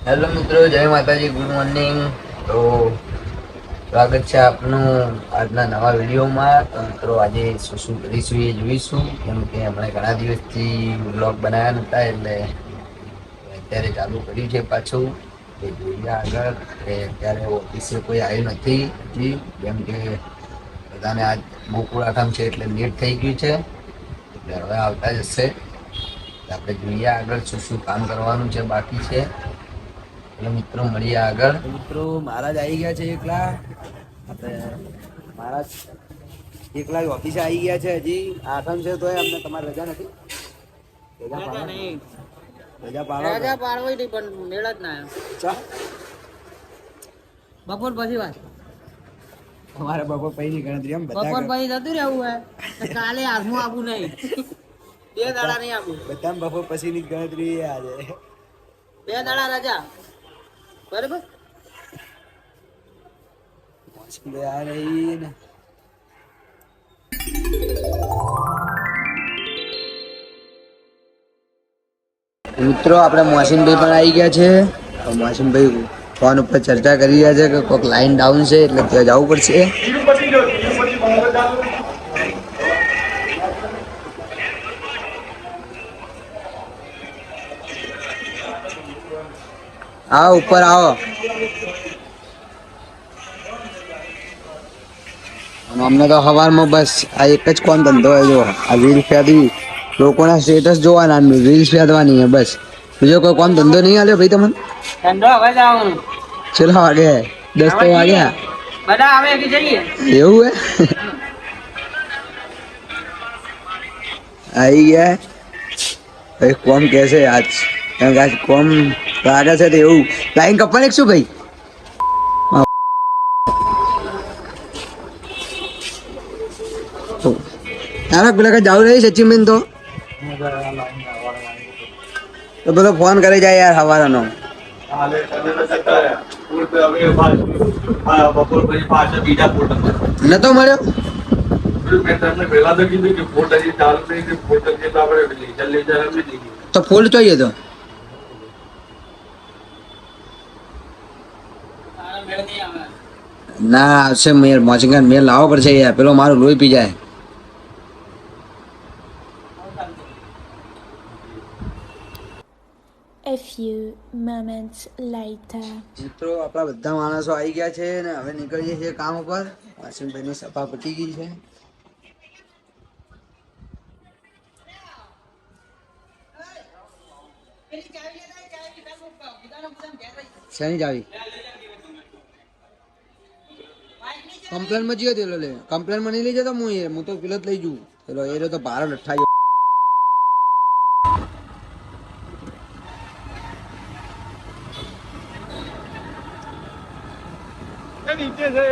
Hello મિત્રો, જય માતાજી, ગુડ મોર્નિંગ. તો સ્વાગત છે આપનું આજના નવા વિડીયોમાં. તો મિત્રો આજે શું શું કરીશું એ જોઈશું, કેમ કે હમણાં ઘણા દિવસથી વ્લોગ બનાવ્યા નહોતા, એટલે અત્યારે ચાલુ કર્યું છે પાછું. તો જોઈએ આગળ કે અત્યારે ઓફિસે કોઈ આવ્યું નથી હજી, કેમ કે બધાને આજ ગોકુળ આઠમ છે એટલે લેટ થઈ ગયું છે, એટલે હવે આવતા જ હશે. આપણે જોઈએ આગળ શું શું કામ કરવાનું છે બાકી છે. એટલે મિત્રો મળીએ આગળ. મિત્રો મહારાજ આવી ગયા છે એકલા, આપણે મહારાજ એકલા ઓફિસે આવી ગયા છે. હજી આઠમ છે તોય અમને તમારી રજા નથી. રજા પાડવો નહીં, પણ મેળ જ ના આવ્યો. બપોર પછી વાત અમારે બપોર પછી ની ગણતરી એમ. બપોર પછી જતું રહેવું હે, કાલે હાથમાં આપવું નહીં, બે દાડા નહીં આપવું. બધા બપોર પછી ની ગણતરી આજે 2 દાડા રજા, બરાબર. મિત્રો આપણે મોહસિનભાઈ પણ આવી ગયા છે. મોહસિનભાઈ ફોન ઉપર ચર્ચા કરી રહ્યા છે કે કોઈક લાઈન ડાઉન છે એટલે ત્યાં જવું પડશે. આવો ઉપર આવો. અમને તો સવારમાં બસ આ એક જ કોણ ધંધો હોય, જો આ રીલ ફેદી લોકોના સ્ટેટસ જોવાના, રીલ્સ ફેદવાની હે બસ. બીજો કોઈ કોમ ધંધો નહીં આલ્યો ભાઈ તમને? ધંધો હવે જવાનું. ચલો વાગે 10 તો વાગ્યા. બધા આવે કે જઈએ એવું હે. આવી ગયા ભાઈ. કોમ કેસે આજ, કારણ કે આજ કોમ લાગે છે તો એવું લાઈન કપવાની શું ભાઈ? તારા પેલા કઈ જાવ રહી સચિન તો બધો ફોન કરી જાય યાર હવારનો. નતો મળ્યો. તો ફોલ્ડ જોઈએ તો ના આવશે. મેર મોચિંગન મેર લાવવો પડશે યાર, પેલો મારું લોહી પી જાય. A few moments later. મિત્રો આપણા બધા માણસો આવી ગયા છે ને હવે નીકળીએ છીએ કામ ઉપર. વાસીમભાઈની સફા પતી ગઈ છે. શેની ચાવી? કમ્પ્લેન માં જઈએ તેલો લે. કમ્પ્લેન માં નહીં લઈ જતો હું તો પેલો જ લઈ જઉં. પેલો એ તો ભારે લઠ્ઠા નીચે છે.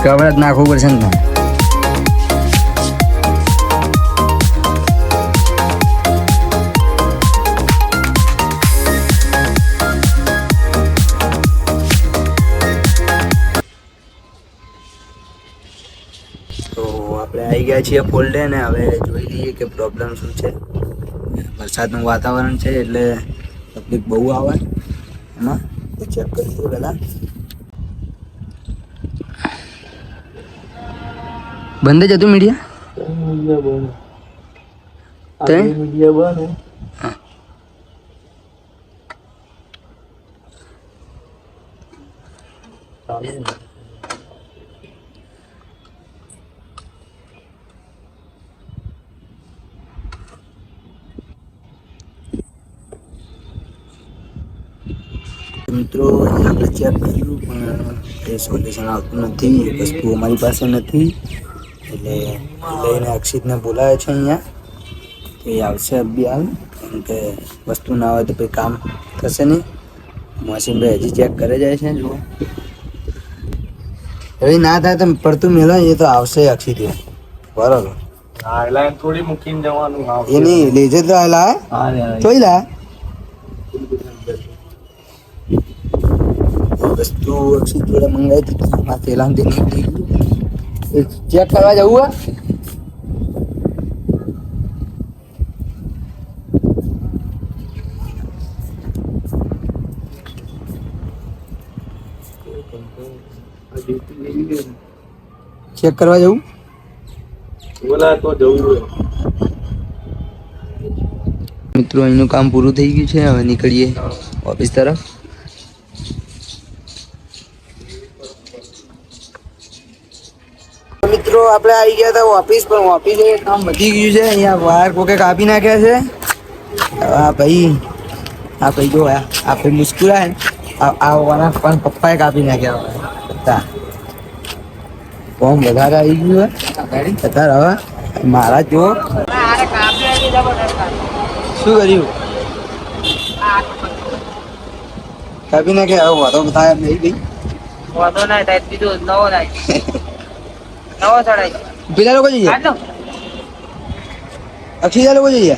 કવર જ નાખવું પડશે ને. તો આપણે આવી ગયા છીએ ફોલ્ડે ને હવે જોઈ લઈએ કે પ્રોબ્લેમ શું છે. વરસાદનું વાતાવરણ છે એટલે તકલીફ બહુ આવે એમાં. ચેક કરી દો પેલા. બંધ જ હતું મીડિયા. મિત્રો આપણે ચેક કર્યું પણ એ સોલ્યુશન આવતું નથી. એ વસ્તુ અમારી પાસે નથી એટલે લઈને અક્ષિતને બોલાવે છે અહીંયા. તો એ આવશે અભિયાન, કેમ કે વસ્તુ ના હોય તો કંઈ કામ થશે નહીં. મોસીમભાઈ હજી ચેક કરે જાય છે. જુઓ હવે ના થાય તો પડતું મેળો એ તો આવશે અક્ષિત બરોબર. થોડી મૂકીને જવાનું એ નહીં લેજે તો હાલા જોઈ લા વસ્તુ અક્ષિત જોડે મંગાવી હતી. માં તેલાંથી નહીં થઈ ગયું. ચેક કરવા જવું હે. ચેક કરવા જવું બોલા તો જવું. મિત્રો અહીંનું કામ પૂરું થઈ ગયું છે. હવે નીકળીએ ઓફિસ તરફ. મિત્રો આપણે આવી ગયા હતા ઓફિસ, પણ ઓફિસે કામ વધી ગયું છે. અહીંયા વાયર કોકે કાપી નાખ્યા છે. આ ભાઈ જો આ ભાઈ મુસ્કુરાય આવવાના પણ પપ્પાએ કાપી નાખ્યા હતા. કોમ વધારે આવી ગયું હોય અત્યારે. હવે મારા જો શું કર્યું કાપી નાખ્યા. હવે વાતો બતાવ્યા નહીં ભાઈ. વાંધો ના થાય બીજું નવો થાય નવો ચડાય. પેલા લોકો જઈએ અક્ષિતા લોકો જઈએ.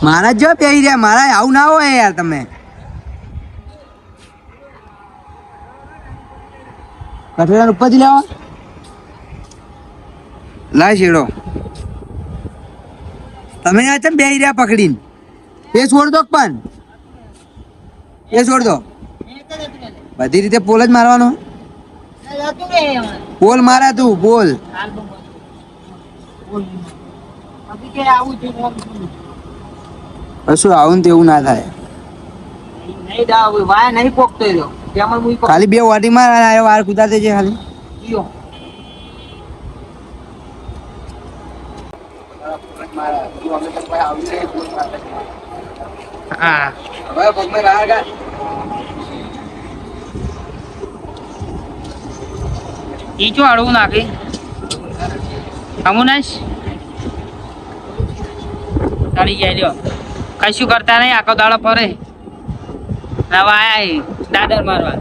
મારા જો પહેરી રહ્યા. મારા આવું ના હોય યાર. તમે કઠોળા ઉપરથી લેવા લાય છેડો. તમે યાર ચમ બેહી રહ્યા પકડીને. એ છોડ દો પણ એ છોડ દો. બધી રીતે પોલ જ મારવાનો. પોલ મારા તું પોલ. કશું આવું ને તેવું ના થાય. ખાલી બે વાટી માર વાર કુદાતે છે ખાલી. ઈ ચો અડવું નાખી અમુનાશ ચડી જાય લ્યો. કશું કરતા નહીં. આખો દાડો ફરે. નવા આયા દાદર મારવા.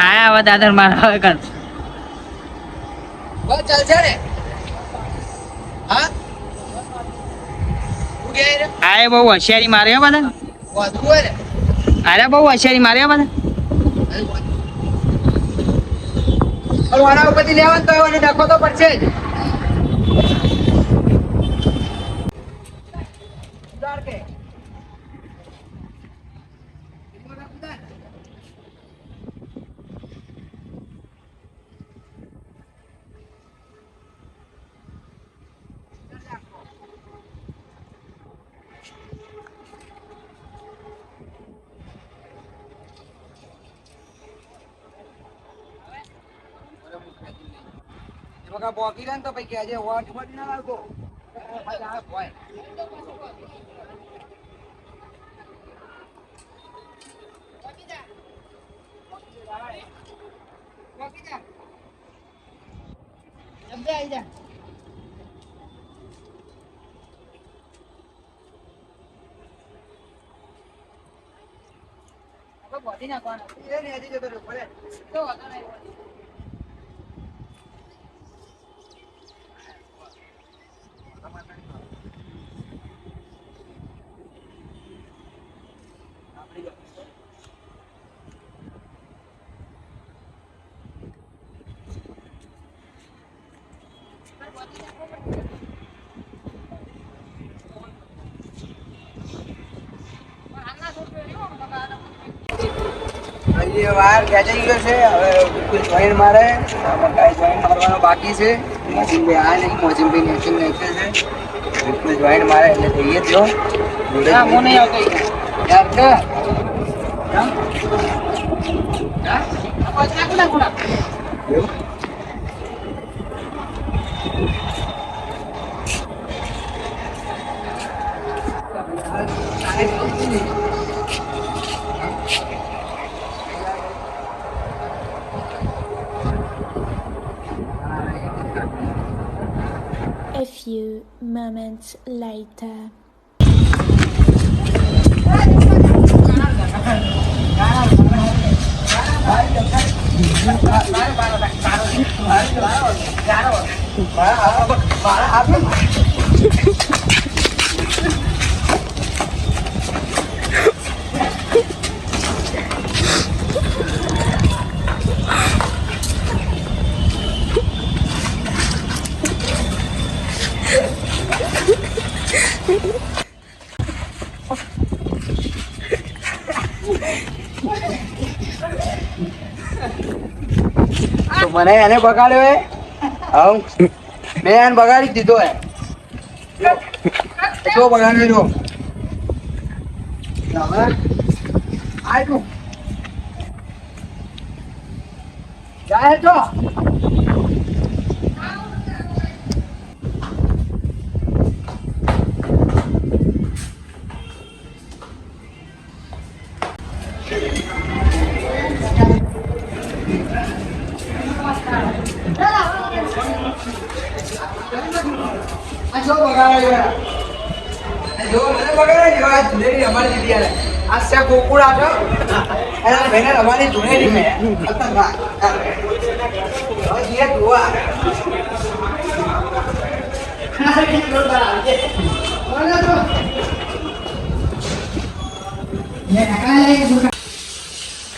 આયા હવે દાદર મારવા કર. આયા બહુ હોશિયારી મારે બધા. અરે બહુ હોશિયારી મારે બધા. ઉપરથી લેવાનું તો ડખો તો પડશે જ. બગા બોકી રહે તો પછી આજે વોટ વોટ ના લાગો. બોધી નાખવાનું. જે વાર ખેંચાઈ ગયો છે હવે બિલકુલ જોઈન મારે આમાં કાંઈ જોઈન મારવાનો બાકી છે મોજીમભાઈ આ નહીં મોજીમભાઈ નેચિંગ નાખે છે બિલકુલ જોઈન મારે એટલે જઈએ થયો હા હું નહીં આવતો યાર કે એવું A few moments later. તો મને એને બગાડ્યો હે મેં એને બગાડી દીધો હે જો બગાડ્યો જો હવે આયુ જાય તો જો બગાડ્યો જો મને બગાડ્યો આ જુનેરી અમારી દીદી આલે આ સે કોકુડા છો એના બેને અમારી જુનેરી મે અતંગા હવે જે જોવા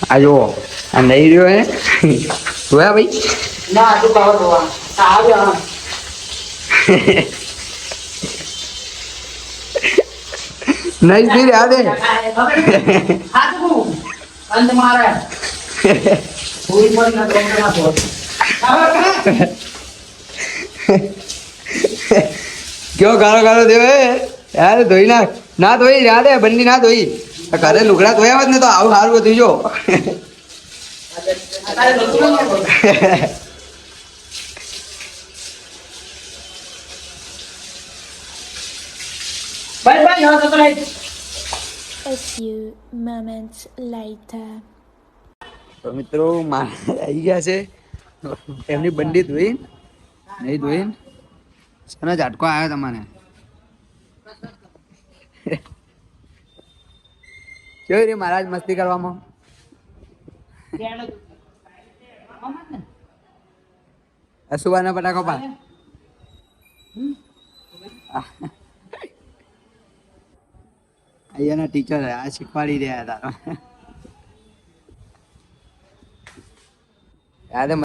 આ જો આ નહીં રહ્યો હે જોયા ભાઈ ના તું કાવ જોવા આવ્યો નહીં ફીર યાદ હે હાથું અંત મારે પૂરી પડી ના તો ના क्यों गालो गालो देवे यार धोई ना धोई याद है बंदी ना धोई घरे लुगड़ा धोया मत ने तो आव हारू હતું જો બાય બાય હવે તો રહી A few moments later. તો મિત્રો મારા આવી ગયા છે એમની બંડી ધોઈ નહીં ધોઈ શેનો ઝાટકો આવ્યો તમને કેવી રે મહારાજ મસ્તી કરવામાં અસુબાના પટાકો પા અહીંયાના ટીચર આ શીખવાડી રહ્યા હતા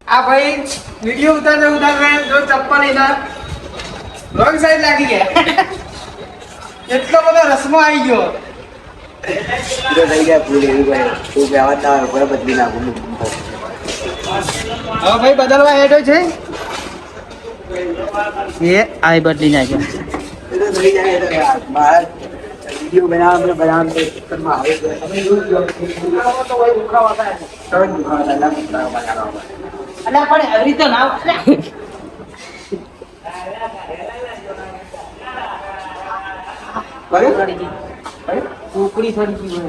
આ ભાઈ વિડિયો ઉતારતા ઉતારતા જો ચપ્પલ લીધા રોંગ સાઈડ લાગી ગયા એટલો બધો રસમો આવી ગયો થઈ ગયા પૂરી એવી ભાઈ તું કહેવા ના હોય બદલી નાખું હવે ભાઈ બદલવા હેડો છે એ આઈ બદલી નાખ્યો થઈ જાય મારા વિડીયો બનાવવા ચક્કરમાં આવે છે તમે તો ભાઈ દુખાવા થાય અલ્યા પણ એવી રીતે ના કુકડી થોડી ગઈ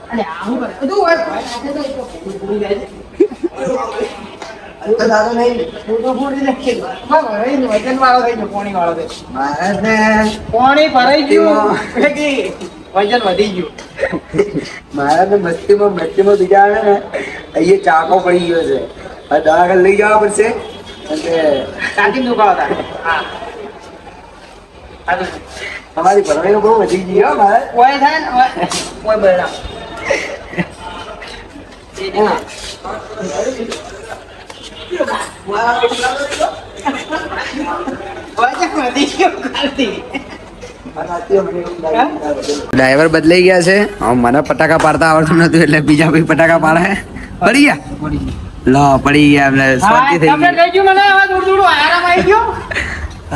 અલ્યા આવું કરે તું ઓય કુકડી જાય દાદો નહીં વજન વાળો થઈ ગયો પોણી વાળો થઈ મહારાજ પોણી ભરાઈ ગયું વજન વધી ગયું મહારાજ મસ્તીમાં બીજા આવે ને અહીંયા ચાકો પડી ગયો છે હવે દવાખાને લઈ જવા પડશે અને કાંટી દુખાવતા હા અમારી ભરવાઈ બહુ વધી ગઈ હો મહારાજ કોઈ થાય ને કોઈ બરડા વજન વધી ગયું કાલથી ડ્રાઈવર બદલાઈ ગયા છે. હવે મને પટાકા પાડતા આવડતું નતું એટલે બીજા ભાઈ પટાકા પાડે. પડી ગયા લો પડી ગયા એમને શાંતિ થઈ તમને ગઈ. થઈ ગયું મને હવે થોડું થોડું આરામ આવી ગયો.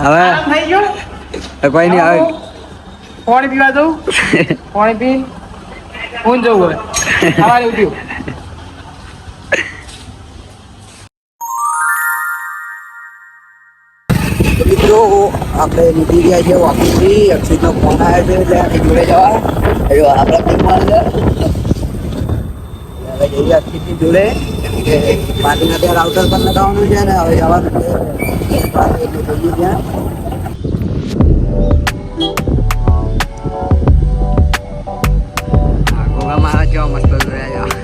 હવે આરામ થઈ ગયો. કોઈ નહીં હવે પાણી પીવા દઉં. પાણી પી ઊંઘ જવું હોય સવારે ઉઠ્યું. મિત્રો આપણે નીકળી ગયા છે ઓફિસથી. અક્ષિતનો ફોન આવ્યો છે એટલે આપણે જોડે જવા. જો આપણા ટીમમાં છે હવે જઈએ અક્ષિતની જોડે કે પાર્ટીના ત્યાં રાઉટર પણ લગાવવાનું છે ને હવે જવાનું છે એટલે જઈએ ત્યાં. ગોગા મારા કેવા મસ્ત જોયા છે.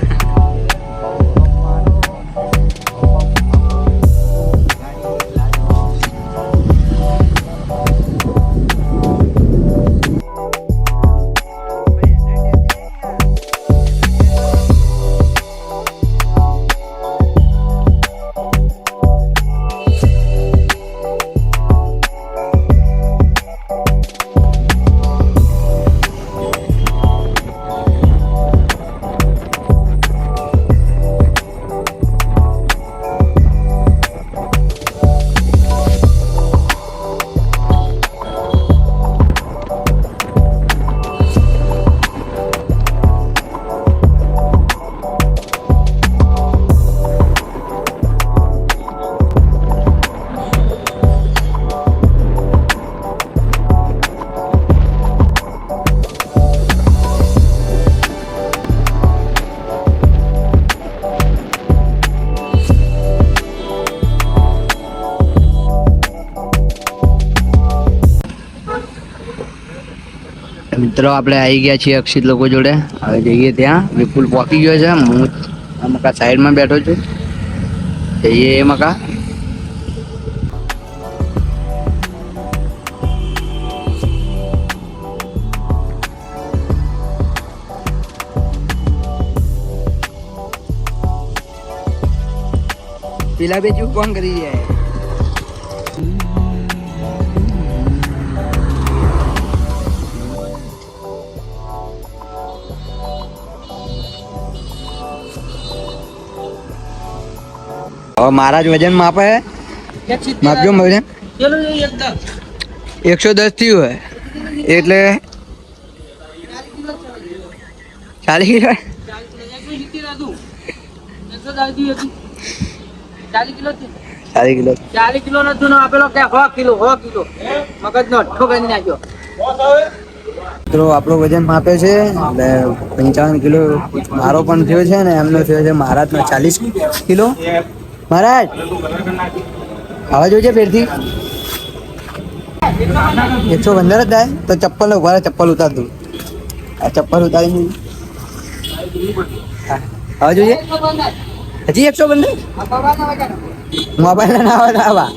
મિત્રો આપણે આવી ગયા છીએ અક્ષિત લોકો જોડે. હવે જઈએ ત્યાં. વિપુલ પહોંચી ગયો છે. હું આ મકા સાઈડમાં બેઠો છું. જઈએ એ મકા. પેલા બે ચૂપ કોણ કરી જાય. હવે મારા જ વજન માપે માપજો વજન 110 થયું હોય એટલે 40 કિલો 40 કિલો નતું ને આપેલો કે 100 કિલો મગજ નો અઠ્ઠો કરી નાખ્યો. મિત્રો આપણો વજન માપે છે એટલે 55 કિલો મારો પણ થયો છે ને એમનો થયો છે મહારાજનો 40 કિલો. મહારાજ આવા જોજે ફેરથી 115 જ થાય તો ચપ્પલ ઉભા ચપ્પલ ઉતાર દઉં. આ ચપ્પલ ઉતારી આવા જોઈએ. હજી 115 મોબાઈલ ના આવા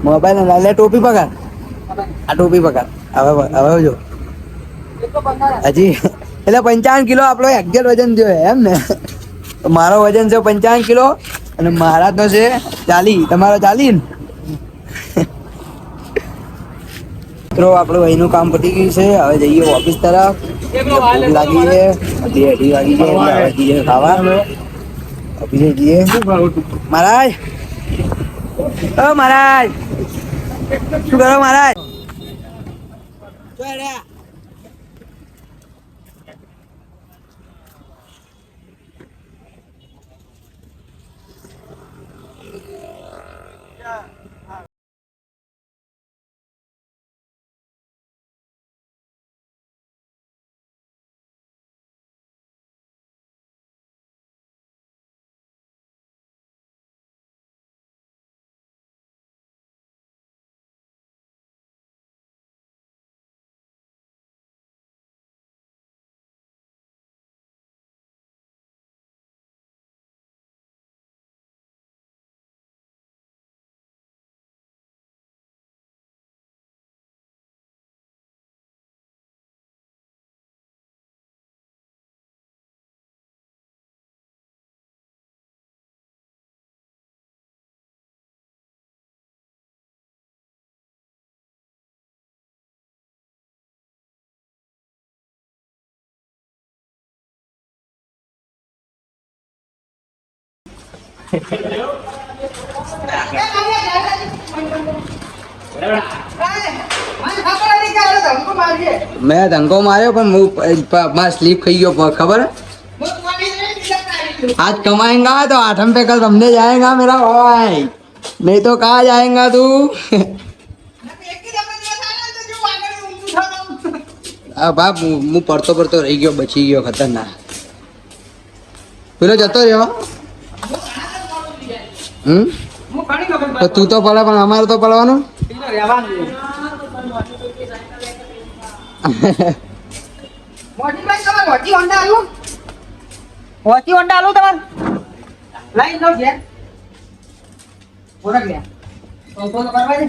મોબાઈલ ના લે ટોપી પકડ. આ ટોપી પકડ. હવે જો હજી એટલે 55 કિલો આપણો એક્ઝેક્ટ વજન થયો એમ ને. મારો વજન છે 55 કિલો અને મહારાજનો છે 40. તમારો 40 ને. મિત્રો આપણું અહીંનું કામ પતી ગયું છે. હવે જઈએ ઓફિસ તરફ. ભૂખ લાગી છે. 2:30 વાગી છે એટલે હવે જઈએ ખાવા. ઓફિસે જઈએ. મહારાજ ઓ મહારાજ શું કરો મહારાજ. મેં ધંકો માર્યો પણ હું મારા સ્લીપ ખાઈ ગયો ખબર है? आज कमाएगा तो आठम पे कल रमने जाएगा मेरा भाई, नहीं तो कहाँ जाएगा तू? આ બાપ હું પડતો પડતો રહી ગયો, બચી ગયો, ખતરનાક. પેલો જતો રહ્યો. તો તું તો પડે પણ અમારે તો પડવાનું. હોતી હોન્ડા આલું તમારે લાઈન લો છે ઓરખ લે તો કરવા દે